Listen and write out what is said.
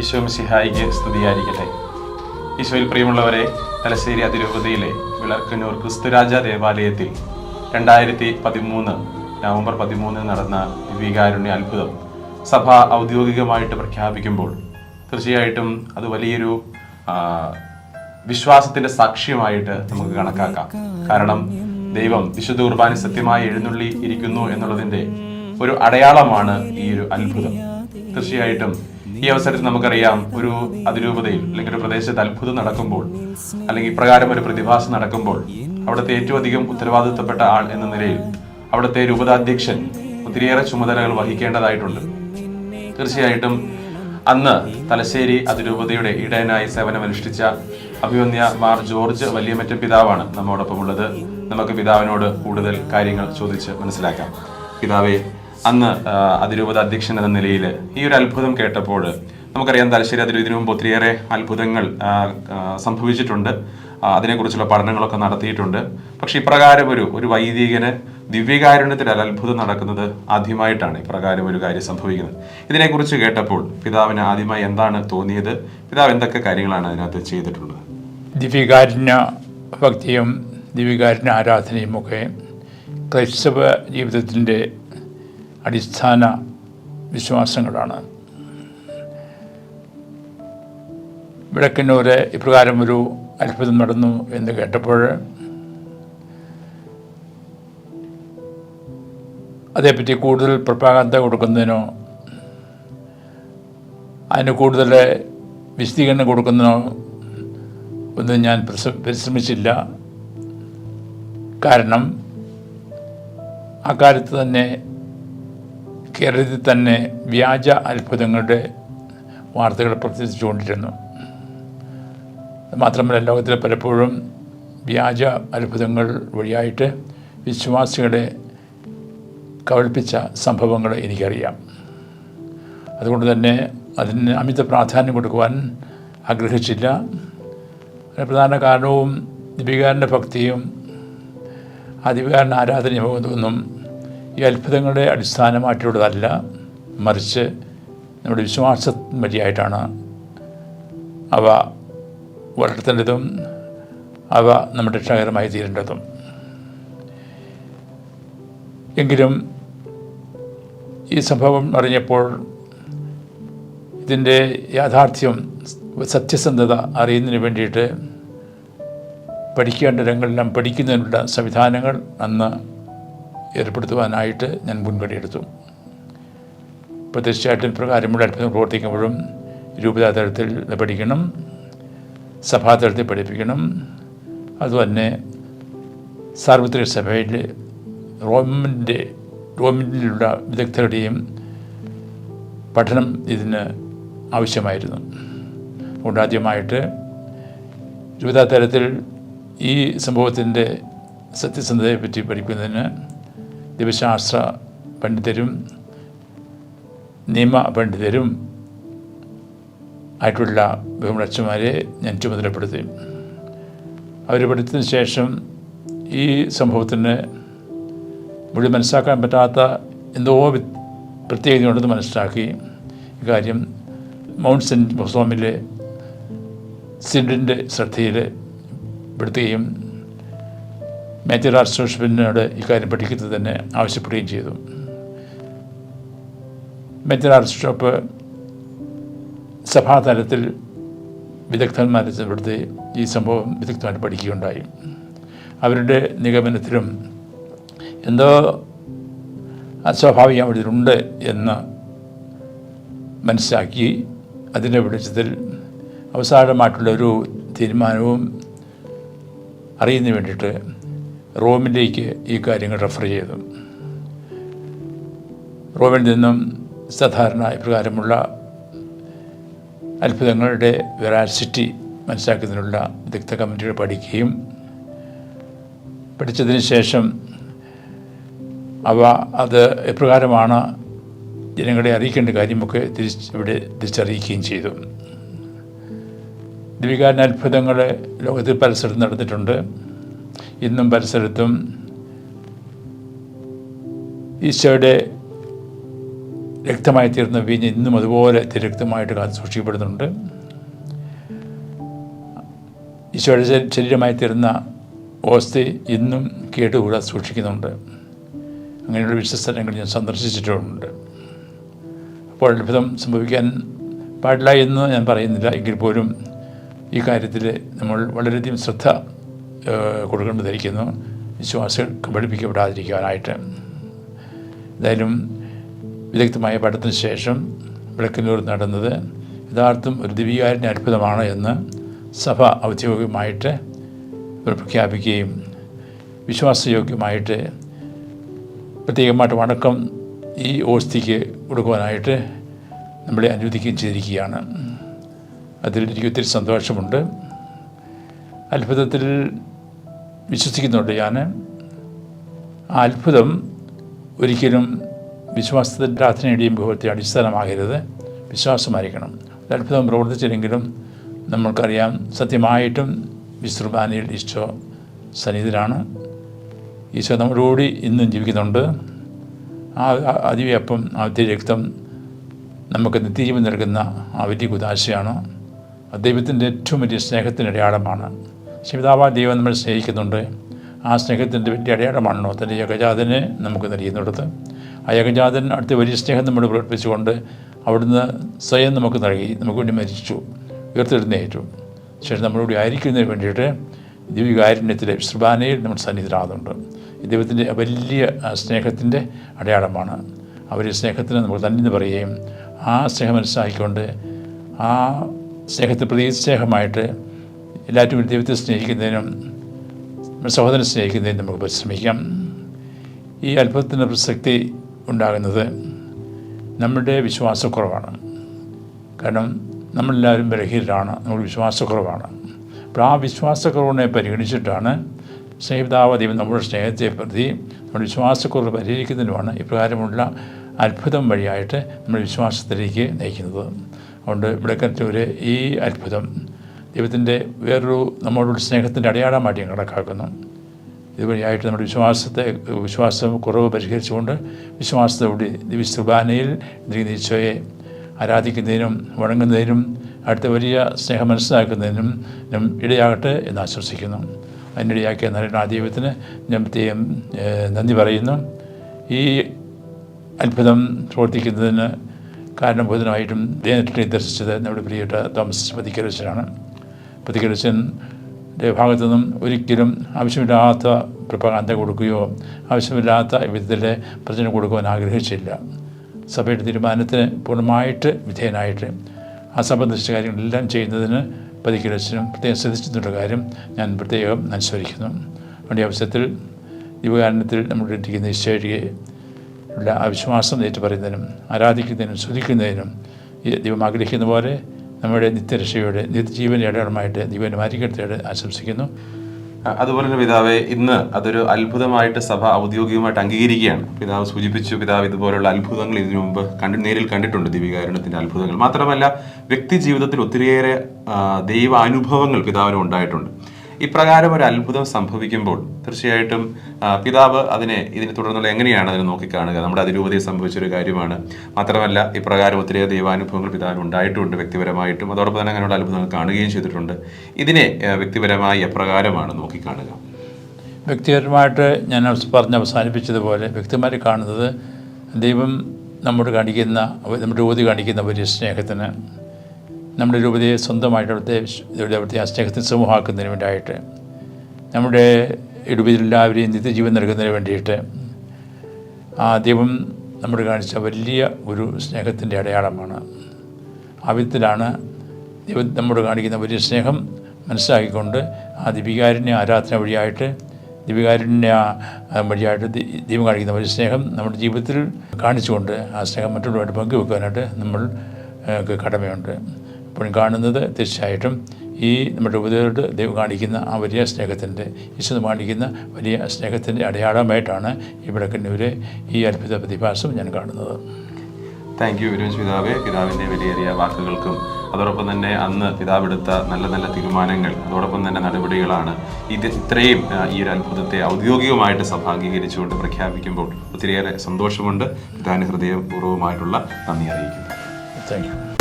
ഈശോ മിശിഹായിക്ക് സ്തുതിയായിരിക്കട്ടെ. ഈശോയിൽ പ്രിയമുള്ളവരെ, തലശ്ശേരി അതിരൂപതയിലെ വിളക്കന്നൂർ ക്രിസ്തുരാജ ദേവാലയത്തിൽ 2013 നവംബർ 13 നടന്ന ദിവ്യകാരുണ്യ അത്ഭുതം സഭ ഔദ്യോഗികമായിട്ട് പ്രഖ്യാപിക്കുമ്പോൾ തീർച്ചയായിട്ടും അത് വലിയൊരു വിശ്വാസത്തിന്റെ സാക്ഷ്യമായിട്ട് നമുക്ക് കണക്കാക്കാം. കാരണം ദൈവം വിശുദ്ധ കുർബാന സത്യമായി എഴുന്നള്ളി ഇരിക്കുന്നു എന്നുള്ളതിന്റെ ഒരു അടയാളമാണ് ഈ ഒരു അത്ഭുതം. തീർച്ചയായിട്ടും ഈ അവസരത്തിൽ നമുക്കറിയാം, ഒരു അതിരൂപതയിൽ അല്ലെങ്കിൽ ഒരു പ്രദേശത്ത് അത്ഭുതം നടക്കുമ്പോൾ അല്ലെങ്കിൽ ഇപ്രകാരം ഒരു പ്രതിഭാസം നടക്കുമ്പോൾ അവിടുത്തെ ഏറ്റവും അധികം ഉത്തരവാദിത്തപ്പെട്ട ആൾ എന്ന നിലയിൽ അവിടുത്തെ രൂപതാധ്യക്ഷൻ ഒത്തിരിയേറെ ചുമതലകൾ വഹിക്കേണ്ടതായിട്ടുണ്ട്. തീർച്ചയായിട്ടും അന്ന് തലശ്ശേരി അതിരൂപതയുടെ ഇടയനായി സേവനമനുഷ്ഠിച്ച അഭിവന്യ മാർ ജോർജ് വലിയമറ്റം പിതാവാണ് നമ്മോടൊപ്പം ഉള്ളത്. നമുക്ക് പിതാവിനോട് കൂടുതൽ കാര്യങ്ങൾ ചോദിച്ച് മനസ്സിലാക്കാം. പിതാവേ, അന്ന് അതിരൂപത അധ്യക്ഷൻ എന്ന നിലയിൽ ഈ ഒരു അത്ഭുതം കേട്ടപ്പോൾ നമുക്കറിയാം, തലശ്ശേരി അതിരൂപതയ്ക്ക് മുമ്പ് ഒത്തിരിയേറെ അത്ഭുതങ്ങൾ സംഭവിച്ചിട്ടുണ്ട്. അതിനെക്കുറിച്ചുള്ള പഠനങ്ങളൊക്കെ നടത്തിയിട്ടുണ്ട്. പക്ഷെ ഇപ്രകാരം ഒരു വൈദികന് ദിവ്യകാരുണ്യത്തിൽ അത്ഭുതം നടക്കുന്നത് ആദ്യമായിട്ടാണ്. ഇപ്രകാരം ഒരു കാര്യം സംഭവിക്കുന്നത്. ഇതിനെക്കുറിച്ച് കേട്ടപ്പോൾ പിതാവിന് ആദ്യമായി എന്താണ് തോന്നിയത്? പിതാവ് എന്തൊക്കെ കാര്യങ്ങളാണ് അതിനകത്ത് ചെയ്തിട്ടുള്ളത്? ദിവ്യകാരുണ്യ ഭക്തിയും ദിവ്യകാരുണ്യ ആരാധനയും ഒക്കെ ക്രൈസ്തവ ജീവിതത്തിൻ്റെ അടിസ്ഥാന വിശ്വാസങ്ങളാണ്. വിളക്കന്നൂര് ഇപ്രകാരം ഒരു അത്ഭുതം നടന്നു എന്ന് കേട്ടപ്പോൾ അതേപ്പറ്റി കൂടുതൽ പ്രഭാഗത കൊടുക്കുന്നതിനോ അതിന് കൂടുതൽ വിശദീകരണം കൊടുക്കുന്നതിനോ ഒന്നും ഞാൻ പരിശ്രമിച്ചില്ല. കാരണം അക്കാലത്ത് തന്നെ കേരളത്തിൽ തന്നെ വ്യാജ അത്ഭുതങ്ങളുടെ വാർത്തകൾ പ്രചരിച്ചുകൊണ്ടിരുന്നു. മാത്രമല്ല, ലോകത്തിൽ പലപ്പോഴും വ്യാജ അത്ഭുതങ്ങൾ വഴിയായിട്ട് വിശ്വാസികളെ കബളിപ്പിച്ച സംഭവങ്ങൾ എനിക്കറിയാം. അതുകൊണ്ട് തന്നെ അതിന് അമിത പ്രാധാന്യം കൊടുക്കുവാൻ ആഗ്രഹിച്ചില്ല. അതിന് പ്രധാന കാരണവും ദിവ്യകാരുണ്യ ഭക്തിയും ആ ദിവ്യകാരുണ്യ ആരാധനയും ഒന്നും ഈ അത്ഭുതങ്ങളുടെ അടിസ്ഥാനമായിട്ടുള്ളതല്ല, മറിച്ച് നമ്മുടെ വിശ്വാസത്തിന് വഴിയായിട്ടാണ് അവ വളർത്തേണ്ടതും അവ നമ്മുടെ രക്ഷാകരമായി തീരേണ്ടതും. എങ്കിലും ഈ സംഭവം അറിഞ്ഞപ്പോൾ ഇതിൻ്റെ യാഥാർത്ഥ്യം, സത്യസന്ധത അറിയുന്നതിന് വേണ്ടിയിട്ട് പഠിക്കേണ്ട രംഗങ്ങളെല്ലാം പഠിക്കുന്നതിനുള്ള സംവിധാനങ്ങൾ അന്ന് ഏർപ്പെടുത്തുവാനായിട്ട് ഞാൻ മുൻകൈയെടുത്തു. ഇപ്പോൾ തീർച്ചയായിട്ടും പ്രകാരമുള്ള അത്ഭുതം പ്രവർത്തിക്കുമ്പോഴും രൂപതാതലത്തിൽ പഠിക്കണം, സഭാതലത്തിൽ പഠിപ്പിക്കണം. അതുതന്നെ സാർവത്രിക സഭയിൽ റോമിലുള്ള വിദഗ്ധരുടെയും പഠനം ഇതിന് ആവശ്യമായിരുന്നു. അതുകൊണ്ട് ആദ്യമായിട്ട് രൂപതാതലത്തിൽ ഈ സംഭവത്തിൻ്റെ സത്യസന്ധതയെപ്പറ്റി പഠിക്കുന്നതിന് ദിവശാസ്ത്ര പണ്ഡിതരും നിയമ പണ്ഡിതരും ആയിട്ടുള്ള ബഹുമനച്ചന്മാരെ ഞാൻ ചുമതലപ്പെടുത്തി. അവർ പഠിച്ചതിന് ശേഷം ഈ സംഭവത്തിന് മുഴുവൻ മനസ്സിലാക്കാൻ പറ്റാത്ത എന്തോ പ്രത്യേകതയുണ്ടെന്ന് മനസ്സിലാക്കി ഇക്കാര്യം മൗണ്ട് സെൻറ്റ് മൊസോമിലെ സിൻഡിൻ്റെ ശ്രദ്ധയിൽ പെടുത്തുകയും മേജർ ആർച്ച് ബിഷപ്പിനോട് ഇക്കാര്യം പഠിക്കുന്നത് തന്നെ ആവശ്യപ്പെടുകയും ചെയ്തു. മേജർ ആർച്ച് ബിഷപ്പ് സഭാതലത്തിൽ വിദഗ്ധന്മാരെ ചെറുപ്പെടുത്തി ഈ സംഭവം വിദഗ്ധമായിട്ട് പഠിക്കുകയുണ്ടായി. അവരുടെ നിഗമനത്തിലും എന്തോ അസ്വാഭാവികം ഇതിലുണ്ട് എന്ന് മനസ്സിലാക്കി അതിൻ്റെ വെളിച്ചത്തിൽ അവസാനമായിട്ടുള്ളൊരു തീരുമാനവും അറിയുന്നതിന് വേണ്ടിയിട്ട് റോമിലേക്ക് ഈ കാര്യങ്ങൾ റെഫർ ചെയ്തു. റോമിൽ നിന്നും സാധാരണ ഇപ്രകാരമുള്ള അത്ഭുതങ്ങളുടെ വെറാസിറ്റി മനസ്സിലാക്കുന്നതിനുള്ള വിദഗ്ധ കമ്മിറ്റികൾ പഠിച്ചതിന് ശേഷം അത് എപ്രകാരമാണ് ജനങ്ങളെ അറിയിക്കേണ്ട കാര്യമൊക്കെ ഇവിടെ തിരിച്ചറിയിക്കുകയും ചെയ്തു. ദിവ്യകാരുണ്യ അത്ഭുതങ്ങൾ ലോകത്തിൽ പല സ്ഥലത്തും നടന്നിട്ടുണ്ട്. ഇന്നും പല സ്ഥലത്തും ഈശോയുടെ രക്തമായി തീർന്ന വീഞ്ഞ് ഇന്നും അതുപോലെ തിരക്തമായിട്ട് കാത്തു സൂക്ഷിക്കപ്പെടുന്നുണ്ട്. ഈശോയുടെ ശരീരമായി തീർന്ന ഓസ്തി ഇന്നും കേട്ടുകൂടാതെ സൂക്ഷിക്കുന്നുണ്ട്. അങ്ങനെയുള്ള വിശുദ്ധ സ്ഥലങ്ങൾ ഞാൻ സന്ദർശിച്ചിട്ടുമുണ്ട്. അപ്പോൾ അത്ഭുതം സംഭവിക്കാൻ പാടില്ല എന്ന് ഞാൻ പറയുന്നില്ല. എങ്കിൽ പോലും ഈ കാര്യത്തിൽ നമ്മൾ വളരെയധികം ശ്രദ്ധ കൊടുക്കേണ്ടതായിരിക്കുന്നു, വിശ്വാസികൾ കബളിപ്പിക്കപ്പെടാതിരിക്കാനായിട്ട്. എന്തായാലും വിദഗ്ധമായ പഠനത്തിന് ശേഷം വിളക്കന്നൂർ നടന്നത് യഥാർത്ഥം ഒരു ദിവ്യകാരുണ്യ അത്ഭുതമാണ് എന്ന് സഭ ഔദ്യോഗികമായിട്ട് പ്രഖ്യാപിക്കുകയും വിശ്വാസയോഗ്യമായിട്ട് പ്രത്യേകമായിട്ട് വണക്കം ഈ ഓസ്തിക്ക് കൊടുക്കുവാനായിട്ട് നമ്മളെ അനുവദിക്കുകയും ചെയ്തിരിക്കുകയാണ്. അതിൽ എനിക്ക് ഒത്തിരി സന്തോഷമുണ്ട്. അത്ഭുതത്തിൽ വിശ്വസിക്കുന്നുണ്ട് ഞാൻ. ആ അത്ഭുതം ഒരിക്കലും വിശ്വാസത്തിൻ്റെ പ്രാർത്ഥനയുടെയും വിഭവത്തെ അടിസ്ഥാനമാകരുത്, വിശ്വാസമായിരിക്കണം. അത്ഭുതം പ്രവർത്തിച്ചില്ലെങ്കിലും നമ്മൾക്കറിയാം സത്യമായിട്ടും വിശ്രുബാനയിൽ ഈശോ സന്നിധിയിലാണ്. ഈശോ നമ്മളോട് ഇന്നും ജീവിക്കുന്നുണ്ട്. ആ അതിവ്യപ്പം, ആ രക്തം നമുക്ക് നിത്യജീവൻ നൽകുന്ന ആ വലിയ കുദാശയാണ്. ദൈവത്തിൻ്റെ ഏറ്റവും വലിയ സ്നേഹത്തിൻ്റെ അടയാളമാണ്. പിതാവായ ദൈവം നമ്മൾ സ്നേഹിക്കുന്നുണ്ട്. ആ സ്നേഹത്തിൻ്റെ വലിയ അടയാളമാണല്ലോ തൻ്റെ ഏകജാതനെ നമുക്ക് നൽകുന്നുള്ളത്. ആ ഏകജാതൻ അടുത്ത വലിയ സ്നേഹം നമ്മൾ പ്രകടിപ്പിച്ചുകൊണ്ട് അവിടുന്ന് സ്വയം നമുക്ക് നൽകി, നമുക്ക് വേണ്ടി മരിച്ചു, ഉയർത്തെഴുന്നേറ്റു. ശേഷം നമ്മളോട് ആയിരിക്കുന്നതിന് വേണ്ടിയിട്ട് ദിവ്യകാരുണ്യത്തിലെ വിശ്രുബാനയിൽ നമ്മൾ സന്നിധിരാകുന്നുണ്ട്. ദൈവത്തിൻ്റെ വലിയ സ്നേഹത്തിൻ്റെ അടയാളമാണ്. അവരുടെ സ്നേഹത്തിന് നമുക്ക് തന്നെ പറയുകയും ആ സ്നേഹം മനസ്സിലാക്കിക്കൊണ്ട് ആ സ്നേഹത്തെ പ്രതി സ്നേഹമായിട്ട് എല്ലാവരും ദൈവത്തെ സ്നേഹിക്കുന്നതിനും സഹോദരനെ സ്നേഹിക്കുന്നതിനും നമുക്ക് പരിശ്രമിക്കാം. ഈ അത്ഭുതത്തിൻ്റെ പ്രസക്തി ഉണ്ടാകുന്നത് നമ്മുടെ വിശ്വാസക്കുറവാണ്. കാരണം നമ്മളെല്ലാവരും ബലഹീനരാണ്, നമ്മൾ വിശ്വാസക്കുറവാണ്. അപ്പോൾ ആ വിശ്വാസക്കുറവിനെ പരിഗണിച്ചിട്ടാണ് സ്നേഹിതാവ് ദൈവം നമ്മുടെ സ്നേഹത്തെ പ്രതി നമ്മുടെ വിശ്വാസക്കുറവ് പരിഹരിക്കുന്നതിനുമാണ് ഇപ്രകാരമുള്ള അത്ഭുതം വഴിയായിട്ട് നമ്മൾ വിശ്വാസത്തിലേക്ക് നയിക്കുന്നത്. അതുകൊണ്ട് വിളക്കന്നൂര് ഈ അത്ഭുതം ദൈവത്തിൻ്റെ വേറൊരു നമ്മളോട് സ്നേഹത്തിൻ്റെ അടയാളമായിട്ട് ഞാൻ കണക്കാക്കുന്നു. ഇതുവഴിയായിട്ട് നമ്മുടെ വിശ്വാസം കുറവ് പരിഹരിച്ചുകൊണ്ട് വിശ്വാസത്തോടെ ദിവ്യകുർബാനയിൽ ഈശോയെ ആരാധിക്കുന്നതിനും വണങ്ങുന്നതിനും അടുത്ത വലിയ സ്നേഹം മനസ്സിലാക്കുന്നതിനും ഇടയാകട്ടെ എന്ന് ആശംസിക്കുന്നു. അതിനിടയാക്കിയ നരനാ ദൈവത്തിന് ഞാൻ പ്രത്യേകം നന്ദി പറയുന്നു. ഈ അത്ഭുതം പ്രവർത്തിക്കുന്നതിന് കാരണബോധനമായിട്ടും നേരിട്ട് ദർശിച്ചത് നമ്മുടെ പ്രിയപ്പെട്ട തോമസ് പതിക്കരച്ചനാണ്. പതിക്കരച്ചൻ്റെ ഭാഗത്തു നിന്നും ഒരിക്കലും ആവശ്യമില്ലാത്ത പ്രപകാന്ത കൊടുക്കുകയോ ആവശ്യമില്ലാത്ത വിധത്തിലെ പ്രചരണം കൊടുക്കുവാൻ ആഗ്രഹിച്ചില്ല. സഭയുടെ തീരുമാനത്തിന് പൂർണ്ണമായിട്ട് വിധേയനായിട്ട് ആ സംബന്ധിച്ച കാര്യങ്ങളെല്ലാം ചെയ്യുന്നതിന് പതിക്കരച്ചനും പ്രത്യേകം ശ്രദ്ധിച്ചിട്ടുള്ള കാര്യം ഞാൻ പ്രത്യേകം അനുസ്മരിക്കുന്നു. വേണ്ട അവസരത്തിൽ ദിവ്യകാരുണ്യത്തിൽ നമ്മൾ ഇരിക്കുന്ന ഈശോയെ ഉള്ള ആ വിശ്വാസം ഏറ്റുപറയുന്നതിനും ആരാധിക്കുന്നതിനും സ്തുതിക്കുന്നതിനും ദൈവം ആഗ്രഹിക്കുന്ന പോലെ നമ്മുടെ നിത്യരക്ഷയുടെ നിത്യജീവൻ്റെ അടയാളമായിട്ട് ദൈവം മാറ്റിക്കെടുത്തേട് ആശംസിക്കുന്നു. അതുപോലെ തന്നെ പിതാവെ, ഇന്ന് അതൊരു അത്ഭുതമായിട്ട് സഭ ഔദ്യോഗികമായിട്ട് അംഗീകരിക്കുകയാണ്. പിതാവ് സൂചിപ്പിച്ചു, പിതാവ് ഇതുപോലുള്ള അത്ഭുതങ്ങൾ ഇതിനു മുമ്പ് നേരിൽ കണ്ടിട്ടുണ്ട്, ദിവ്യകാരുണ്യത്തിൻ്റെ അത്ഭുതങ്ങൾ. മാത്രമല്ല വ്യക്തി ജീവിതത്തിൽ ഒത്തിരിയേറെ ദൈവ അനുഭവങ്ങൾ പിതാവിന് ഉണ്ടായിട്ടുണ്ട്. ഇപ്രകാരം ഒരു അത്ഭുതം സംഭവിക്കുമ്പോൾ തീർച്ചയായിട്ടും പിതാവ് ഇതിനെ തുടർന്നുള്ള എങ്ങനെയാണ് അതിനെ നോക്കിക്കാണുക? നമ്മുടെ അതിരൂപതയിൽ സംഭവിച്ചൊരു കാര്യമാണ്. മാത്രമല്ല ഇപ്രകാരം ഒത്തിരിയേറെ ദൈവാനുഭവങ്ങൾ പിതാവിന് ഉണ്ടായിട്ടുണ്ട് വ്യക്തിപരമായിട്ടും. അതോടൊപ്പം തന്നെ അങ്ങനെയുള്ള അത്ഭുതങ്ങൾ കാണുകയും ചെയ്തിട്ടുണ്ട്. ഇതിനെ വ്യക്തിപരമായി എപ്രകാരമാണ് നോക്കിക്കാണുക? വ്യക്തിപരമായിട്ട് ഞാൻ അവസാനിപ്പിച്ചതുപോലെ വ്യക്തിമാരെ കാണുന്നത് ദൈവം നമ്മുടെ രൂപതയെ കാണിക്കുന്ന വലിയ സ്നേഹത്തിന്, നമ്മുടെ രൂപതയെ സ്വന്തമായിട്ട് അവിടുത്തെ ആ സ്നേഹത്തിന് സമൂഹമാക്കുന്നതിന് വേണ്ടിയിട്ട്, നമ്മുടെ രൂപതയിലെല്ലാവരെയും നിത്യജീവൻ നൽകുന്നതിന് വേണ്ടിയിട്ട് ആ ദൈവം നമ്മൾ കാണിച്ച വലിയ ഒരു സ്നേഹത്തിൻ്റെ അടയാളമാണ്. ആ വിധത്തിലാണ് ദൈവം നമ്മോട് കാണിക്കുന്ന വലിയ സ്നേഹം മനസ്സിലാക്കിക്കൊണ്ട് ആ ദിവ്യകാരുണ്യ ആരാധന വഴിയായിട്ട് ദൈവം കാണിക്കുന്ന വലിയ സ്നേഹം നമ്മുടെ ജീവിതത്തിൽ കാണിച്ചുകൊണ്ട് ആ സ്നേഹം മറ്റുള്ളവരുമായിട്ട് പങ്കുവെക്കാനായിട്ട് നമ്മൾ കടമയുണ്ട്. ഇപ്പോഴും കാണുന്നത് തീർച്ചയായിട്ടും ഈ നമ്മുടെ രൂപതയോട് ദൈവം കാണിക്കുന്ന ആ വലിയ സ്നേഹത്തിൻ്റെ, ഈശോ കാണിക്കുന്ന വലിയ സ്നേഹത്തിൻ്റെ അടയാളമായിട്ടാണ് ഈ വിളക്കന്നൂരെ ഈ അത്ഭുത പ്രതിഭാസം ഞാൻ കാണുന്നത്. താങ്ക് യു വിനോജ് പിതാവേ. പിതാവിൻ്റെ വിലയേറിയ വാക്കുകൾക്കും അതോടൊപ്പം തന്നെ അന്ന് പിതാവെടുത്ത നല്ല നല്ല തീരുമാനങ്ങൾ, അതോടൊപ്പം തന്നെ നടപടികളാണ് ഇത്രയും ഈ ഒരു അത്ഭുതത്തെ ഔദ്യോഗികമായിട്ട് സഭ അംഗീകരിച്ചുകൊണ്ട് പ്രഖ്യാപിക്കുമ്പോൾ ഒത്തിരിയേറെ സന്തോഷമുണ്ട്. പിതാവിന് ഹൃദയപൂർവ്വമായിട്ടുള്ള നന്ദി അറിയിക്കുന്നു. Thank you.